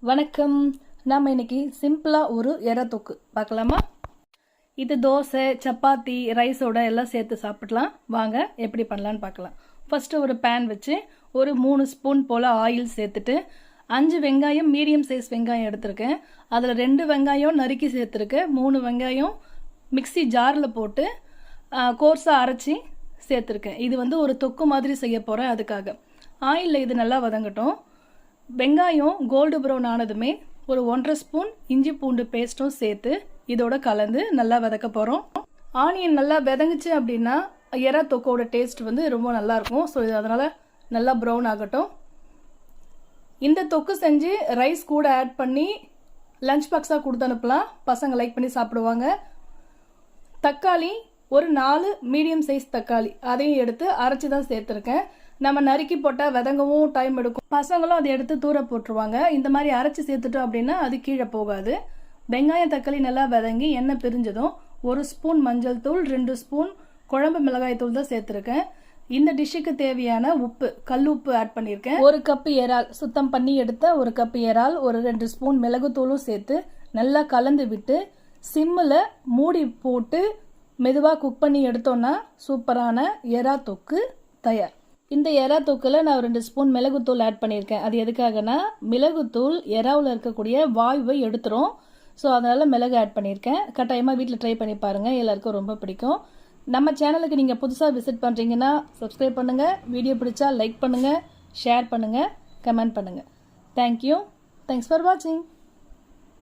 வணக்கம். நாம இன்னைக்கு சிம்பிளா ஒரு எறா தொக்கு பார்க்கலாமா? இது தோசை, சப்பாத்தி, ரைஸோட எல்லாம் சேர்த்து சாப்பிடலாம். வாங்க எப்படி பண்ணலான்னு பார்க்கலாம். ஃபர்ஸ்ட் ஒரு பேன் வச்சு ஒரு 3 ஸ்பூன் போல ஆயில் சேர்த்துட்டு 5 வெங்காயம் மீடியம் சைஸ் வெங்காயம் எடுத்திருக்கேன். அதில் 2 வெங்காயம் நறுக்கி சேர்த்துருக்கேன். 3 வெங்காயம் மிக்சி ஜாரில் போட்டு கோர்ஸாக அரைச்சி சேர்த்துருக்கேன். இது வந்து ஒரு தொக்கு மாதிரி செய்ய போகிறேன். அதுக்காக ஆயிலில் இது நல்லா வதங்கட்டும். வெங்காயம் கோல்டு ப்ரௌன் ஆனதுமே ஒரு 1.5 ஸ்பூன் இஞ்சி பூண்டு பேஸ்ட்டும் சேர்த்து இதோட கலந்து நல்லா வதக்க போகிறோம். ஆனியன் நல்லா வதங்குச்சு அப்படின்னா எறா தொக்கோட டேஸ்ட் வந்து ரொம்ப நல்லாயிருக்கும். ஸோ இது அதனால் நல்லா ப்ரௌன் ஆகட்டும். இந்த தொக்கு செஞ்சு ரைஸ் கூட ஆட் பண்ணி லஞ்ச் பாக்ஸாக கொடுத்து அனுப்பலாம். பசங்க லைக் பண்ணி சாப்பிடுவாங்க. தக்காளி ஒரு 4 மீடியம் சைஸ் தக்காளி அதையும் எடுத்து அரைச்சி தான் சேர்த்துருக்கேன். நம்ம நறுக்கி போட்டால் வதங்கவும் டைம் எடுக்கும். பசங்களும் அதை எடுத்து தூர போட்டுருவாங்க. இந்த மாதிரி அரைச்சி சேர்த்துட்டோம் அப்படின்னா அது கீழே போகாது. வெங்காயம் தக்காளி நல்லா வதங்கி எண்ணெய் பிரிஞ்சதும் 1 ஸ்பூன் மஞ்சள் தூள், 2 ஸ்பூன் குழம்பு மிளகாய் தூள் தான் சேர்த்துருக்கேன். இந்த டிஷ்ஷுக்கு தேவையான உப்பு, கல் உப்பு ஆட் பண்ணியிருக்கேன். 1 கப்பு இறால் சுத்தம் பண்ணி எடுத்த 1 கப்பு இறால், ஒரு 2 ஸ்பூன் மிளகுத்தூளும் சேர்த்து நல்லா கலந்து விட்டு சிம்மில் மூடி போட்டு மெதுவாக குக் பண்ணி எடுத்தோன்னா சூப்பரான எறா தொக்கு தயார். இந்த எறா தொக்கில் நான் 2 ஸ்பூன் மிளகுத்தூள் ஆட் பண்ணியிருக்கேன். அது எதுக்காகனா மிளகுத்தூள் எறாவில் இருக்கக்கூடிய வாயுவை எடுத்துரும். ஸோ அதனால் மிளகு ஆட் பண்ணியிருக்கேன். கட்டாயமாக வீட்டில் ட்ரை பண்ணி பாருங்கள். எல்லாருக்கும் ரொம்ப பிடிக்கும். நம்ம சேனலுக்கு நீங்கள் புதுசாக விசிட் பண்ணுறீங்கன்னா சப்ஸ்கிரைப் பண்ணுங்கள். வீடியோ பிடிச்சா லைக் பண்ணுங்கள், ஷேர் பண்ணுங்கள், கமெண்ட் பண்ணுங்கள். தேங்க்யூ. தேங்க்ஸ் ஃபார் வாட்சிங்.